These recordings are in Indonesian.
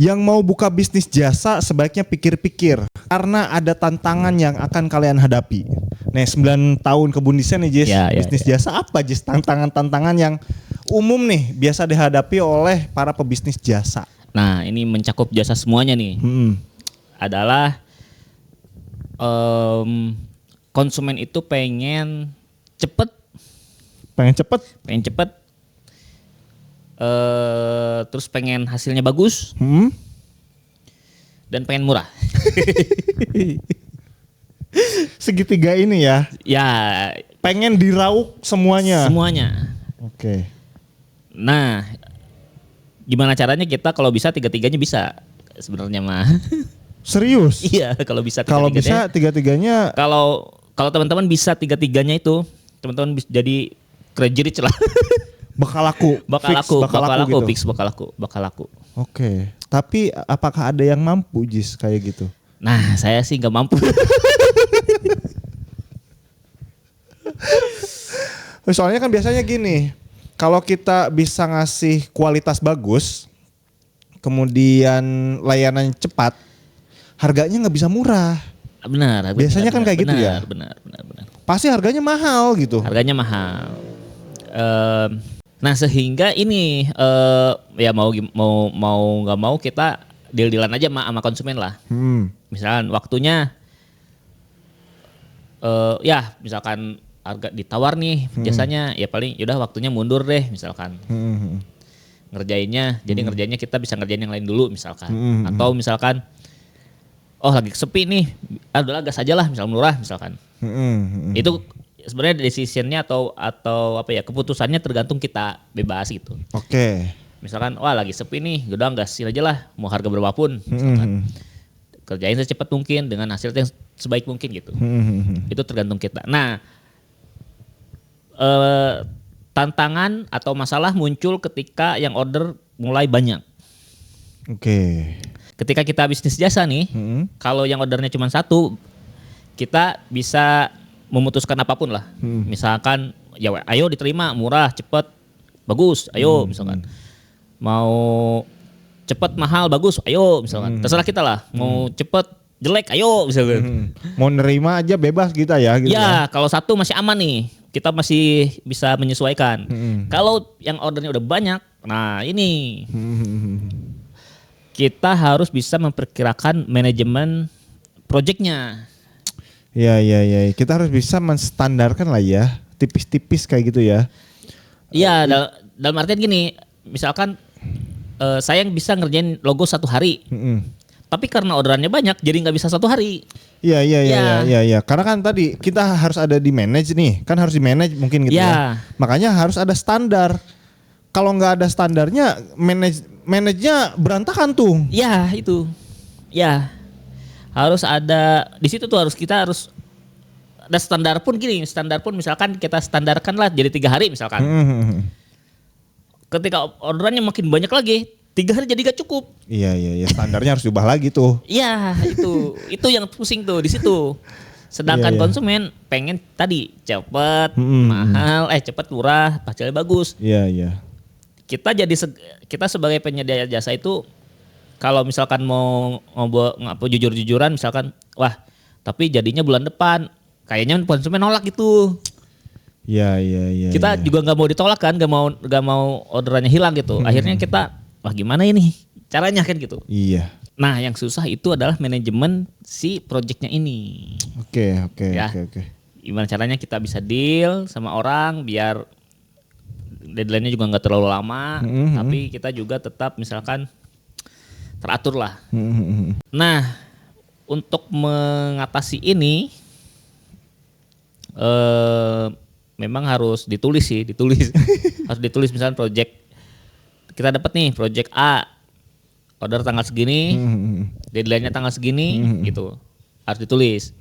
Yang mau buka bisnis jasa sebaiknya pikir-pikir karena ada tantangan yang akan kalian hadapi. Nih 9 tahun kebun desain nih Jis, bisnis jasa apa Jis? Tantangan-tantangan yang umum nih biasa dihadapi oleh para pebisnis jasa. Nah ini mencakup jasa semuanya nih. Adalah konsumen itu pengen cepet. Terus pengen hasilnya bagus dan pengen murah. Segitiga ini ya? Ya. Pengen diraup semuanya? Semuanya. Oke. Nah, gimana caranya kita kalau bisa tiga-tiganya bisa sebenarnya mah. Serius? Iya, kalau bisa tiga-tiganya. Kalau bisa tiga-tiganya. Kalau teman-teman bisa tiga-tiganya itu, teman-teman bisa jadi crazy rich lah. Bakal laku. Oke. Tapi apakah ada yang mampu Jis kayak gitu? Nah, saya sih nggak mampu. Soalnya kan biasanya gini, kalau kita bisa ngasih kualitas bagus, kemudian layanan cepat, harganya nggak bisa murah. Benar. Biasanya kan kayak gitu ya. Benar. Pasti harganya mahal gitu. Harganya mahal. Nah sehingga ini ya mau nggak mau kita deal-dealan aja sama konsumen lah. Misalkan waktunya ya misalkan harga ditawar nih jasanya ya paling yaudah waktunya mundur deh misalkan. Ngerjainnya kita bisa ngerjain yang lain dulu misalkan. Atau misalkan oh lagi sepi nih, adalah gas aja lah misal murah misalkan. Itu sebenarnya decisionnya atau apa ya keputusannya tergantung kita bebas gitu. Oke. Misalkan wah lagi sepi nih, udah gasin aja lah mau harga berapapun misalkan. Kerjain secepat mungkin dengan hasil yang sebaik mungkin gitu. Itu tergantung kita. Nah tantangan atau masalah muncul ketika yang order mulai banyak. Oke. Ketika kita bisnis jasa nih, kalau yang ordernya cuma satu, kita bisa memutuskan apapun lah. Misalkan ya ayo diterima murah, cepet, bagus, ayo misalkan. Mau cepet, mahal, bagus, ayo misalkan. Terserah kita lah. Mau cepet, jelek, ayo misalkan. Mau nerima aja bebas kita ya. Gitu ya kalau satu masih aman nih. Kita masih bisa menyesuaikan. Kalau yang ordernya udah banyak, nah ini. Kita harus bisa memperkirakan manajemen proyeknya. Iya. Kita harus bisa menstandarkan lah ya, tipis-tipis kayak gitu ya. Iya, dalam artian gini, misalkan saya yang bisa ngerjain logo 1 hari, tapi karena orderannya banyak, jadi nggak bisa 1 hari. Iya. Karena kan tadi kita harus ada di manage nih, kan harus di manage mungkin gitu ya. Makanya harus ada standar. Kalau nggak ada standarnya, manage-nya berantakan tuh. Iya itu, ya. Harus ada di situ tuh kita harus ada standar pun misalkan kita standarkan lah jadi 3 hari misalkan. Ketika orderannya makin banyak lagi 3 hari jadi gak cukup. Iya standarnya harus diubah lagi tuh. Iya itu yang pusing tuh di situ. Sedangkan konsumen pengen tadi cepet, mahal, cepet murah, hasilnya bagus. Iya. Kita sebagai penyedia jasa itu kalau misalkan mau jujur-jujuran misalkan wah tapi jadinya bulan depan kayaknya konsumen nolak gitu. Iya. Kita juga nggak mau ditolak kan, nggak mau orderannya hilang gitu. Akhirnya kita wah gimana ini caranya kan gitu. Iya. Nah yang susah itu adalah manajemen si projectnya ini. Oke. Gimana caranya kita bisa deal sama orang biar deadline-nya juga nggak terlalu lama, tapi kita juga tetap misalkan teratur lah. Nah, untuk mengatasi ini memang harus ditulis. Harus ditulis misalnya project kita dapat nih project A, order tanggal segini, deadline-nya tanggal segini, gitu. Harus ditulis.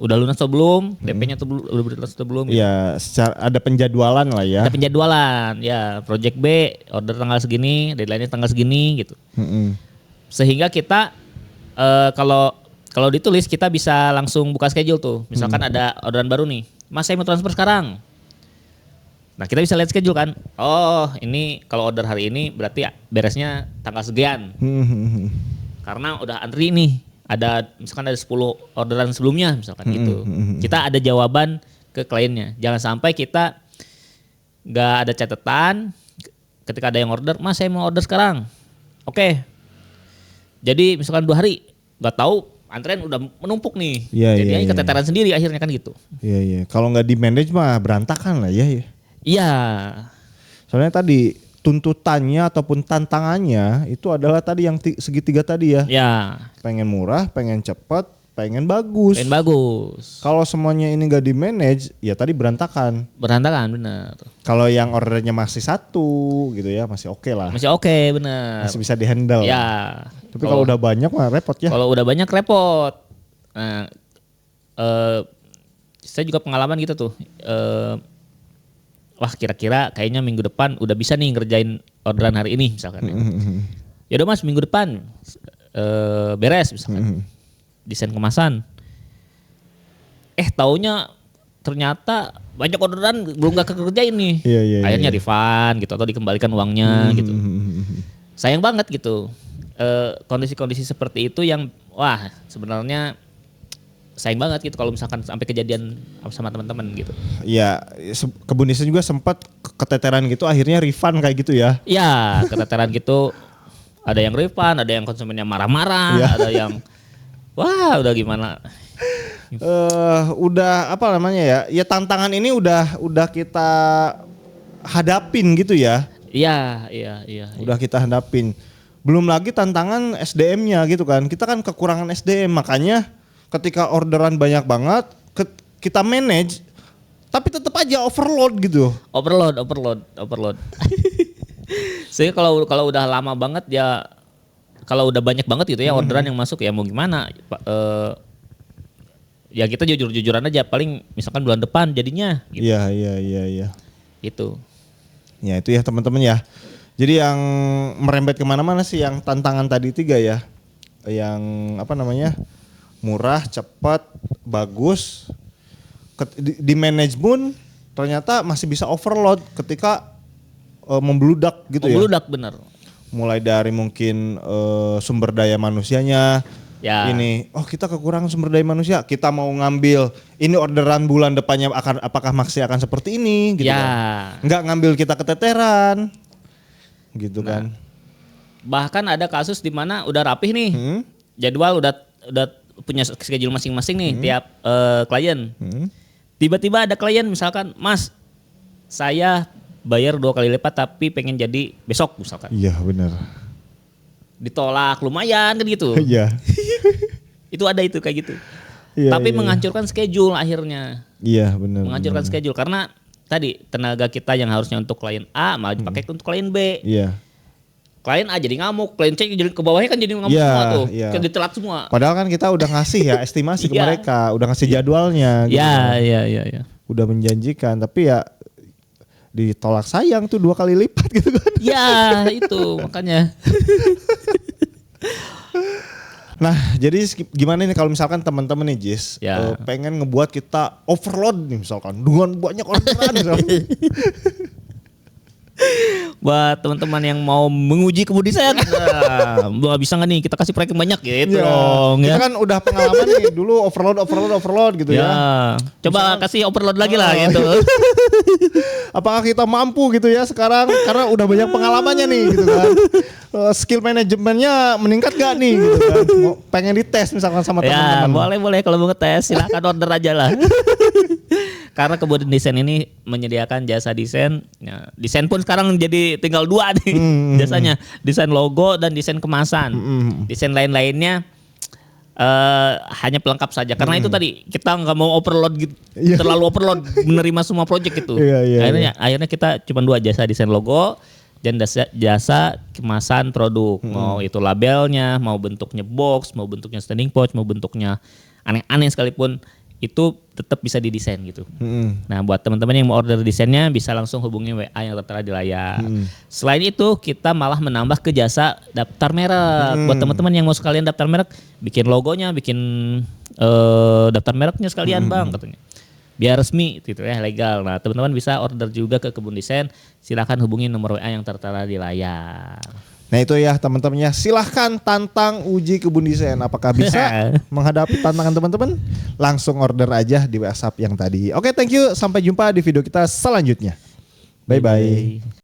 Udah lunas atau belum, DP-nya tuh udah lunas atau belum. Iya, secara ada penjadwalan lah ya. Ada penjadwalan, ya. Project B, order tanggal segini, deadline-nya tanggal segini gitu. Sehingga kita kalau ditulis kita bisa langsung buka schedule tuh. Misalkan ada orderan baru nih, Mas saya mau transfer sekarang. Nah kita bisa lihat schedule kan. Oh ini kalau order hari ini berarti beresnya tanggal sekian. Karena udah antri nih. Misalkan ada 10 orderan sebelumnya misalkan gitu. Kita ada jawaban ke kliennya. Jangan sampai kita nggak ada catatan ketika ada yang order, Mas saya mau order sekarang. Oke. Jadi misalkan 2 hari nggak tahu antrean udah menumpuk nih. Jadinya keteteran sendiri akhirnya kan gitu. Iya. Kalau nggak di manage mah berantakan lah ya. Iya. Soalnya tadi tuntutannya ataupun tantangannya itu adalah tadi yang segitiga tadi ya. Ya. Pengen murah, pengen cepat, pengen bagus. Kalau semuanya ini nggak di manage, ya tadi berantakan. Berantakan bener. Kalau yang ordernya masih 1 gitu ya, masih oke lah. Masih oke bener. Masih bisa dihandle. Ya. Tapi kalau udah banyak mah repot ya. Kalau udah banyak repot. Nah, saya juga pengalaman gitu tuh. Wah kira-kira kayaknya minggu depan udah bisa nih ngerjain orderan hari ini misalkan. Ya udah Mas minggu depan beres misalkan. Desain kemasan. Taunya ternyata banyak orderan belum gak kerjain nih. Akhirnya refund gitu atau dikembalikan uangnya gitu. Sayang banget gitu. Kondisi-kondisi seperti itu yang wah sebenarnya sayang banget gitu kalau misalkan sampai kejadian sama teman-teman gitu. Iya, Kebun Desa juga sempat keteteran gitu akhirnya refund kayak gitu ya. Iya, keteteran gitu. Ada yang refund, ada yang konsumennya marah-marah, ada yang wah udah gimana. Udah apa namanya ya? Ya tantangan ini udah kita hadapin gitu ya. Iya. Udah kita hadapin. Belum lagi tantangan SDM-nya gitu kan. Kita kan kekurangan SDM, makanya ketika orderan banyak banget kita manage tapi tetap aja overload gitu. Overload. Saya kalau udah lama banget ya, kalau udah banyak banget gitu ya orderan yang masuk ya mau gimana ya kita jujur-jujuran aja, paling misalkan bulan depan jadinya gitu. Iya. Itu. Ya itu ya teman-teman ya. Jadi yang merembet kemana-mana sih yang tantangan tadi 3 ya. Yang apa namanya? Murah, cepat, bagus. Di manajemen ternyata masih bisa overload ketika membludak gitu ya. Membludak bener. Mulai dari mungkin sumber daya manusianya. Ya. Ini, kita kekurangan sumber daya manusia. Kita mau ngambil ini orderan bulan depannya apakah masih akan seperti ini gitu kan. Nggak ngambil kita keteteran. Gitu kan. Bahkan ada kasus di mana udah rapih nih. Jadwal udah punya schedule masing-masing nih tiap klien. Tiba-tiba ada klien misalkan, Mas, saya bayar 2 kali lipat tapi pengen jadi besok misalkan. Iya benar. Ditolak lumayan kan gitu. Iya. Itu ada itu kayak gitu. Iya, tapi menghancurkan schedule akhirnya. Iya benar. Menghancurkan schedule karena tadi tenaga kita yang harusnya untuk klien A malah dipakai untuk klien B. Iya. Klien A jadi ngamuk, klien C jadi ke bawahnya kan jadi ngamuk semua tuh. Kan ditelat semua. Padahal kan kita udah ngasih ya estimasi ke mereka, udah ngasih jadwalnya gitu. Iya. Udah menjanjikan tapi ya ditolak sayang tuh 2 kali lipat gitu kan. Ya itu makanya. Nah jadi gimana nih kalau misalkan teman-teman nih Jis pengen ngebuat kita overload nih misalkan dengan banyak orderan misalkan. Buat teman-teman yang mau menguji Kebun Desa bisa nggak nih kita kasih proyek yang banyak gitu dong ya. Kita kan udah pengalaman nih dulu overload gitu ya. Coba kasih overload lagi lah gitu. Apakah kita mampu gitu ya sekarang karena udah banyak pengalamannya nih gitu kan. Skill manajemennya meningkat gak nih gitu kan. Pengen dites misalkan sama teman-teman. Ya boleh kalau mau ngetes silakan order aja lah. Karena Kebun Desain ini menyediakan jasa desain. Ya, desain pun sekarang jadi tinggal 2 nih jasanya. Desain logo dan desain kemasan. Desain lain-lainnya hanya pelengkap saja. Karena itu tadi kita nggak mau overload gitu, terlalu overload menerima semua project itu. Akhirnya kita cuma 2 jasa desain logo dan jasa kemasan produk. Mau itu labelnya, mau bentuknya box, mau bentuknya standing pouch, mau bentuknya aneh-aneh sekalipun. Itu tetap bisa didesain gitu. Nah buat teman-teman yang mau order desainnya bisa langsung hubungi WA yang tertera di layar. Selain itu kita malah menambah ke jasa daftar merek. Buat teman-teman yang mau sekalian daftar merek, bikin logonya, bikin daftar mereknya sekalian bang katanya. biar resmi gitu ya, legal. Nah, teman-teman bisa order juga ke Kebun Desain. Silakan hubungi nomor WA yang tertera di layar. Nah itu ya teman-temannya, silahkan tantang uji Kebun Desain. Apakah bisa menghadapi tantangan teman-teman? Langsung order aja di WhatsApp yang tadi. Oke, thank you. Sampai jumpa di video kita selanjutnya. Bye-bye.